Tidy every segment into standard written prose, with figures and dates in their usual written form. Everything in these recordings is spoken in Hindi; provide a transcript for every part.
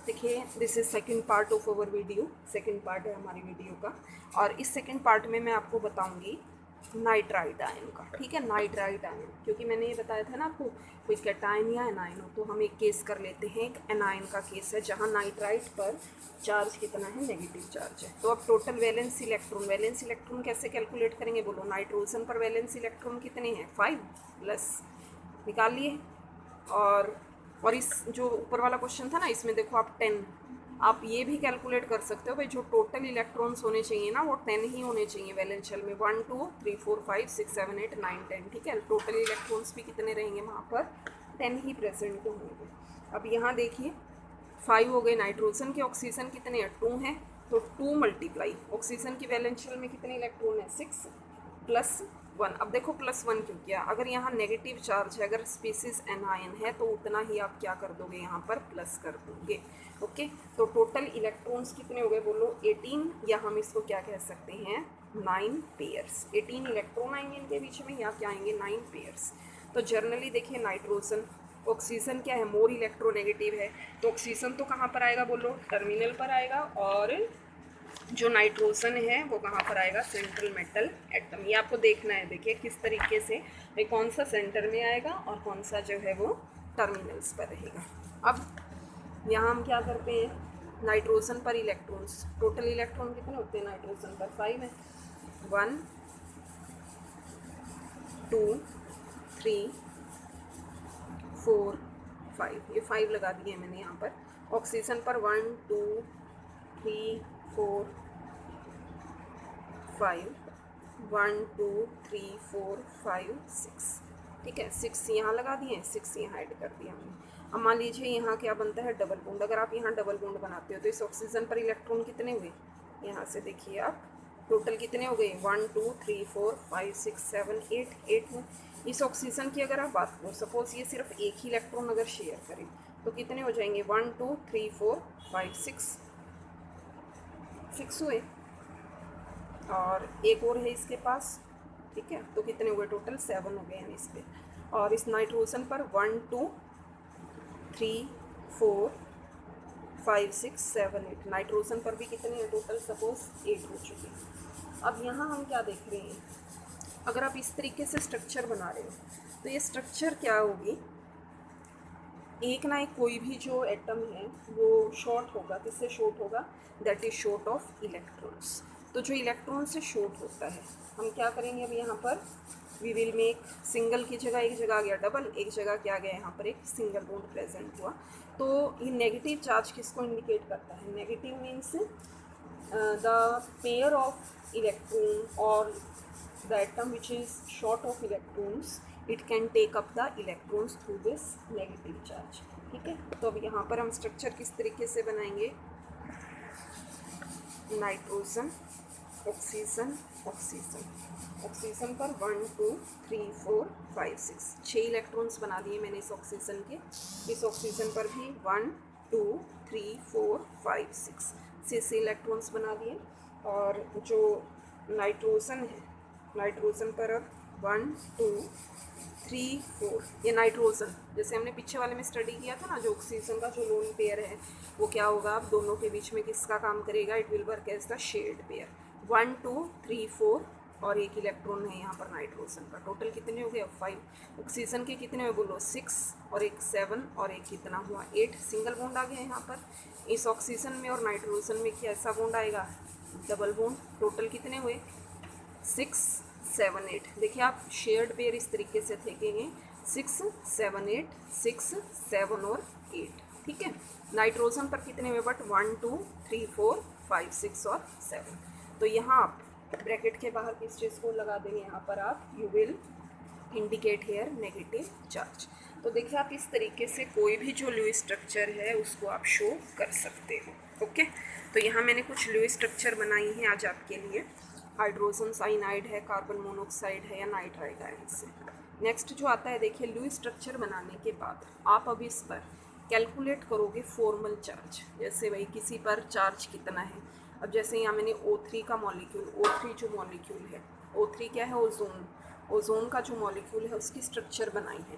देखिए, this is second part of our video. Second part है हमारी वीडियो का, और इस सेकंड पार्ट में मैं आपको बताऊंगी नाइट्राइट आयन का। ठीक है, नाइट्राइट आयन, क्योंकि मैंने ये बताया था ना आपको, कोई कैटायन या एनायन हो तो हम एक केस कर लेते हैं। एक एनायन का केस है जहाँ नाइट्राइट पर चार्ज कितना है, नेगेटिव चार्ज है। तो अब टोटल वैलेंस इलेक्ट्रॉन कैसे कैलकुलेट करेंगे, बोलो। नाइट्रोजन पर वैलेंस इलेक्ट्रॉन कितने हैं, 5 प्लस, निकाल लिए। और इस जो ऊपर वाला क्वेश्चन था ना, इसमें देखो आप 10, आप ये भी कैलकुलेट कर सकते हो भाई, जो टोटल इलेक्ट्रॉन्स होने चाहिए ना वो 10 ही होने चाहिए वैलेंस शेल में। 1 2 3 4 5 6 7 8 9 10। ठीक है, टोटल इलेक्ट्रॉन्स भी कितने रहेंगे वहाँ पर, 10 ही प्रेजेंट होंगे। अब यहाँ देखिए 5 हो गए नाइट्रोजन के, ऑक्सीजन कितने हैं, 2 हैं, तो 2 मल्टीप्लाई ऑक्सीजन की वैलेंस शेल में कितने इलेक्ट्रॉन है, 6 प्लस 1। अब देखो प्लस 1 क्यों किया, अगर यहाँ नेगेटिव चार्ज है, अगर स्पीसीज एनायन है तो उतना ही आप क्या कर दोगे, यहाँ पर प्लस कर दोगे। ओके, तो टोटल इलेक्ट्रॉन्स कितने हो गए, बोलो 18, या हम इसको क्या कह सकते हैं, 9 पेयर्स। 18 इलेक्ट्रॉन आएंगे इनके बीच में, या क्या आएंगे, 9 पेयर्स। तो जर्नली देखिए नाइट्रोजन, ऑक्सीजन क्या है, मोर इलेक्ट्रोनेगेटिव है, तो ऑक्सीजन तो कहाँ पर आएगा, बोलो टर्मिनल पर आएगा, और जो नाइट्रोजन है वो कहाँ पर आएगा, सेंट्रल मेटल एटम। ये आपको देखना है, देखिए किस तरीके से भाई, कौन सा सेंटर में आएगा और कौन सा जो है वो टर्मिनल्स पर रहेगा। अब यहाँ हम क्या करते हैं, नाइट्रोजन पर इलेक्ट्रॉन्स, टोटल इलेक्ट्रॉन कितने होते हैं नाइट्रोजन पर, 5 है। 1 2 3 4 5, ये 5 लगा दिए मैंने यहाँ पर। ऑक्सीजन पर 1 2 3 4 5, 1 2 3 4 5 6। ठीक है, 6 यहाँ लगा दिए, 6 यहाँ ऐड कर दिया हमने। अब मान लीजिए यहाँ क्या बनता है, डबल बॉन्ड। अगर आप यहाँ डबल बॉन्ड बनाते हो तो इस ऑक्सीजन पर इलेक्ट्रॉन कितने हुए, यहाँ से देखिए आप, टोटल कितने हो गए, 1 2 3 4 5 6 7 8, 8 में। इस ऑक्सीजन की अगर आप बात करो, सपोज ये सिर्फ एक ही इलेक्ट्रॉन अगर शेयर करें तो कितने हो जाएंगे, 1 2 3 4 5 6 हुए, और एक और है इसके पास। ठीक है, तो कितने हुए, टोटल 7 हो गए हैं इस पे। और इस नाइट्रोजन पर 1 2 3 4 5 6 7 8, नाइट्रोजन पर भी कितने हैं टोटल, सपोज 8 हो चुके हैं। अब यहाँ हम क्या देख रहे हैं, अगर आप इस तरीके से स्ट्रक्चर बना रहे हो तो ये स्ट्रक्चर क्या होगी, एक ना एक कोई भी जो एटम है वो शॉर्ट होगा, किससे शॉर्ट होगा, that is short of electrons. तो जो इलेक्ट्रॉन से शॉर्ट होता है, हम क्या करेंगे, अब यहाँ पर वी विल मेक, सिंगल की जगह एक जगह आ गया डबल, एक जगह क्या आ गया, यहाँ पर एक सिंगल बॉन्ड प्रेजेंट हुआ। तो ये नेगेटिव चार्ज किसको इंडिकेट करता है, negative means the pair of electron और the atom which is short of electrons, it can take up the electrons through this negative charge। ठीक है, तो अब यहाँ पर हम स्ट्रक्चर किस तरीके से बनाएंगे, नाइट्रोजन ऑक्सीजन ऑक्सीजन, ऑक्सीजन पर 1 2 3 4 5 6, 6 इलेक्ट्रॉन्स बना दिए मैंने इस ऑक्सीजन के। इस ऑक्सीजन पर भी 1 2 3 4 5 6 इलेक्ट्रॉन्स बना दिए। और जो नाइट्रोजन है, नाइट्रोजन पर अब 1 2 3 4, ये नाइट्रोजन जैसे हमने पीछे वाले में स्टडी किया था ना, जो ऑक्सीजन का जो लोन पेयर है वो क्या होगा, अब दोनों के बीच में किसका काम करेगा, it will work as the shared pair. 1 2 3 4, और एक इलेक्ट्रॉन है यहाँ पर नाइट्रोजन का, टोटल कितने हो गए, 5। ऑक्सीजन के कितने हुए, बोलो 6, और एक 7, और एक कितना हुआ, 8, सिंगल बॉन्ड आ गया यहाँ पर। इस ऑक्सीजन में और नाइट्रोजन में कैसा बॉन्ड आएगा, डबल बॉन्ड। टोटल कितने हुए, 6 7 8। देखिए आप शेयर्ड पेयर इस तरीके से फेंकेंगे, 6 7 8 6 7 और 8। ठीक है, नाइट्रोजन पर कितने हुए, बट 1 2 3 4 5 6 और 7। तो यहाँ आप ब्रैकेट के बाहर किस चीज़ को लगा देंगे, यहाँ पर आप you will indicate here negative charge. तो देखिए आप इस तरीके से कोई भी जो लुईस स्ट्रक्चर है उसको आप शो कर सकते हो। ओके, तो यहाँ मैंने कुछ लुईस स्ट्रक्चर बनाई हैं आज आपके लिए। हाइड्रोजन साइनाइड है, कार्बन मोनोक्साइड है, या नाइट्राइड आयन से। नेक्स्ट जो आता है, देखिए लुईस स्ट्रक्चर बनाने के बाद आप अब इस पर कैलकुलेट करोगे फॉर्मल चार्ज, जैसे भाई किसी पर चार्ज कितना है। अब जैसे यहाँ मैंने O3 का मॉलिक्यूल, O3 जो मॉलिक्यूल है, O3 क्या है, ओजोन, ओजोन का जो मॉलिक्यूल है उसकी स्ट्रक्चर बनाई है।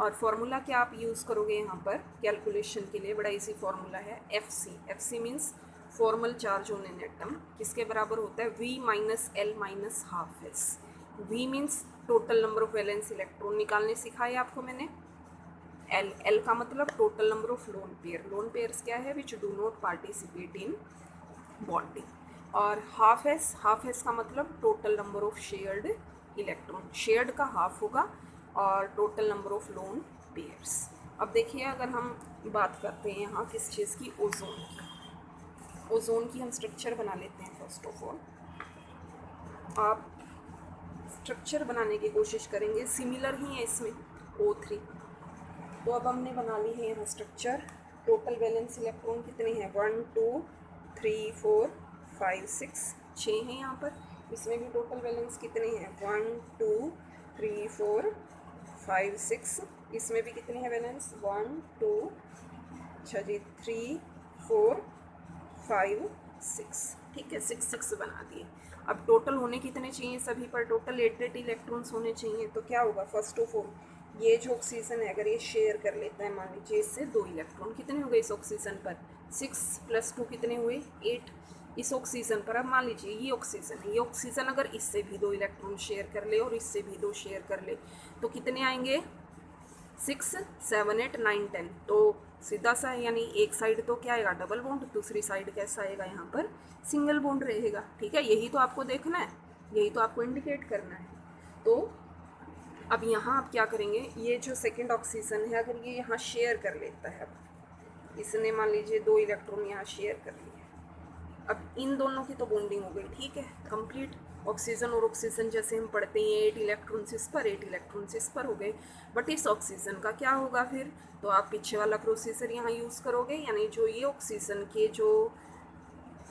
और फार्मूला क्या आप यूज़ करोगे यहाँ पर कैलकुलेशन के लिए, बड़ा इजी फार्मूला है FC। FC means formal charge on an atom, किसके बराबर होता है V minus L minus half S। V means total number of valence electron निकालने सिखाया आपको मैंने। L का मतलब total number of lone pair. Lone pairs क्या है? Which do not participate in bonding. और हाफ एस का मतलब total number of shared electron. Shared का हाफ होगा और total number of lone pairs. अब देखिए अगर हम बात करते हैं यहाँ किस चीज़ की, ओजोन की। ओजोन की हम स्ट्रक्चर बना लेते हैं। फर्स्ट ऑफ ऑल आप स्ट्रक्चर बनाने की कोशिश करेंगे, सिमिलर ही है इसमें O3। तो अब हमने बना ली है यहाँ स्ट्रक्चर। टोटल वैलेंस इलेक्ट्रॉन कितने हैं? 1 2 3 4 5 6 6 हैं यहाँ पर। इसमें भी टोटल वैलेंस कितने हैं? 1 2 3 4 5 6। इसमें भी कितने हैं वैलेंस? 1 2 अच्छा जी 3 4 5 6। ठीक है, 6 6 बना दिए। अब टोटल होने कितने चाहिए? सभी पर टोटल 8 इलेक्ट्रॉन्स होने चाहिए। तो क्या होगा? फर्स्ट ऑफ ऑल ये जो ऑक्सीजन है अगर ये शेयर कर लेता है, मान लीजिए इससे 2 इलेक्ट्रॉन, कितने हो गए इस ऑक्सीजन पर? 6 + 2 कितने हुए? 8। इस ऑक्सीजन पर अब मान लीजिए ये ऑक्सीजन है, ये ऑक्सीजन अगर इससे भी 2 इलेक्ट्रॉन शेयर कर ले और इससे भी 2 शेयर कर ले तो कितने आएंगे? 6 7 8 9 10। तो सीधा सा है, यानी एक साइड तो क्या आएगा? डबल बॉन्ड, दूसरी साइड कैसा आएगा? यहाँ पर सिंगल बॉन्ड रहेगा। ठीक है, यही तो आपको देखना है, यही तो आपको इंडिकेट करना है। तो अब यहाँ आप क्या करेंगे, ये जो सेकंड ऑक्सीजन है अगर ये यहाँ शेयर कर लेता है, अब इसने मान लीजिए 2 इलेक्ट्रॉन यहाँ शेयर कर लिए, अब इन दोनों की तो बॉन्डिंग हो गई। ठीक है, कंप्लीट। ऑक्सीजन और ऑक्सीजन जैसे हम पढ़ते हैं 8 इलेक्ट्रॉन्स इस पर 8 इलेक्ट्रॉन्स इस पर हो गए। बट इस ऑक्सीजन का क्या होगा फिर? तो आप पीछे वाला प्रोसीजर यहाँ यूज़ करोगे, यानी जो ये ऑक्सीजन के जो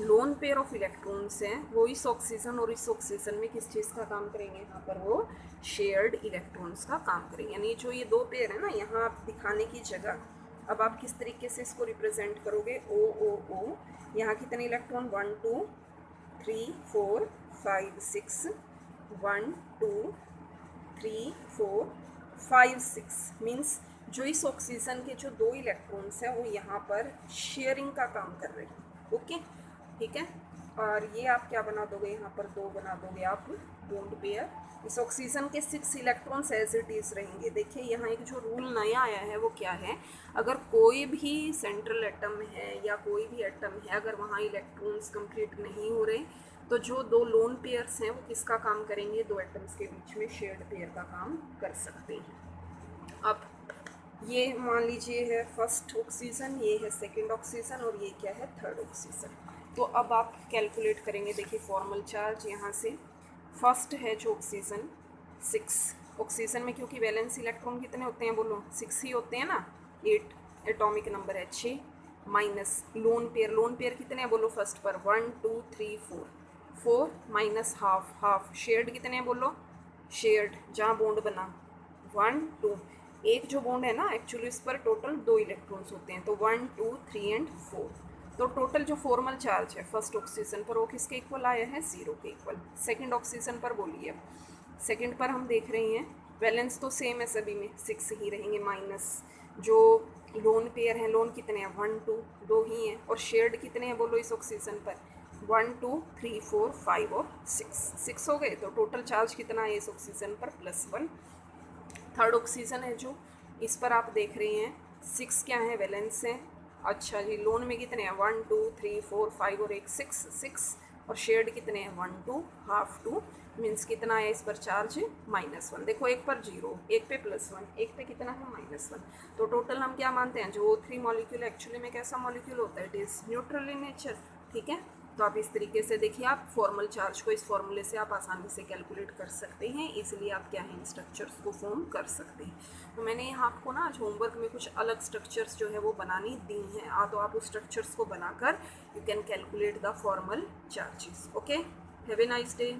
लोन पेयर ऑफ इलेक्ट्रॉन्स हैं वो इस ऑक्सीजन और इस ऑक्सीजन में किस चीज़ का काम करेंगे? यहाँ पर वो शेयर्ड इलेक्ट्रॉन्स का काम करेंगे। यानी जो ये 2 पेयर है ना, यहाँ आप दिखाने की जगह अब आप किस तरीके से इसको रिप्रेजेंट करोगे? O O O। यहाँ कितने इलेक्ट्रॉन? 1 2 3 4 5 6 1 2 3 4 5 6 मीन्स जो इस ऑक्सीजन के जो 2 इलेक्ट्रॉन्स हैं वो यहाँ पर शेयरिंग का काम कर रहे हैं। ओके, ठीक है। और ये आप क्या बना दोगे? यहाँ पर 2 बना दोगे आप बॉन्ड पेयर। इस ऑक्सीजन के 6 इलेक्ट्रॉन्स एज इट इज़ रहेंगे। देखिए यहाँ एक जो रूल नया आया है वो क्या है, अगर कोई भी सेंट्रल एटम है या कोई भी एटम है अगर वहाँ इलेक्ट्रॉन्स कंप्लीट नहीं हो रहे तो जो 2 लोन पेयर्स हैं वो किसका काम करेंगे? 2 एटम्स के बीच में शेयर्ड पेयर का काम कर सकते हैं। अब ये मान लीजिए है फर्स्ट ऑक्सीजन, ये है सेकेंड ऑक्सीजन और ये क्या है? Third oxygen. तो अब आप कैलकुलेट करेंगे। देखिए फॉर्मल चार्ज यहाँ से फर्स्ट है जो ऑक्सीजन 6। ऑक्सीजन में क्योंकि वैलेंस इलेक्ट्रॉन कितने होते हैं? बोलो 6 ही होते हैं ना, 8 एटॉमिक नंबर है 6 माइनस लोन पेयर कितने हैं? बोलो फर्स्ट पर 1 2 3 4 4 माइनस हाफ शेयर्ड कितने हैं? बोलो शेयर्ड जहाँ बॉन्ड बना 1 2। एक जो बॉन्ड है ना एक्चुअली इस पर टोटल 2 इलेक्ट्रॉन्स होते हैं, तो 1 2 3 एंड 4। तो टोटल जो फॉर्मल चार्ज है फर्स्ट ऑक्सीजन पर वो किसके इक्वल आया है? 0 के इक्वल। सेकंड ऑक्सीजन पर बोलिए, सेकंड पर हम देख रहे हैं वैलेंस तो सेम है सभी में, 6 ही रहेंगे माइनस जो लोन पेयर हैं, लोन कितने हैं? 1 2 2 ही हैं। और शेयर्ड कितने हैं? बोलो इस ऑक्सीजन पर 1 2 3 4 5 और 6 हो गए। तो टोटल चार्ज कितना है इस ऑक्सीजन पर? +1। थर्ड ऑक्सीजन है जो इस पर आप देख रहे हैं 6 क्या है? वैलेंस है। अच्छा जी, लोन में कितने हैं? 1 2 3 4 5 और 6 और शेयर्ड कितने हैं? 1 2 हाफ 2 मीन्स कितना है इस पर चार्ज? -1। देखो एक पर 0, एक पे +1, एक पे कितना है? -1। तो टोटल हम क्या मानते हैं? जो O3 मॉलिक्यूल एक्चुअली में कैसा मॉलिक्यूल होता है? It is neutral in nature. ठीक है, तो आप इस तरीके से देखिए, आप फॉर्मल चार्ज को इस फॉर्मूले से आप आसानी से कैलकुलेट कर सकते हैं। इसलिए आप क्या है स्ट्रक्चर्स को फॉर्म कर सकते हैं। तो मैंने यहाँ आपको ना आज होमवर्क में कुछ अलग स्ट्रक्चर्स जो है वो बनानी दी हैं, तो आप उस स्ट्रक्चर्स को बनाकर you can calculate the formal charges. Okay, have a nice day.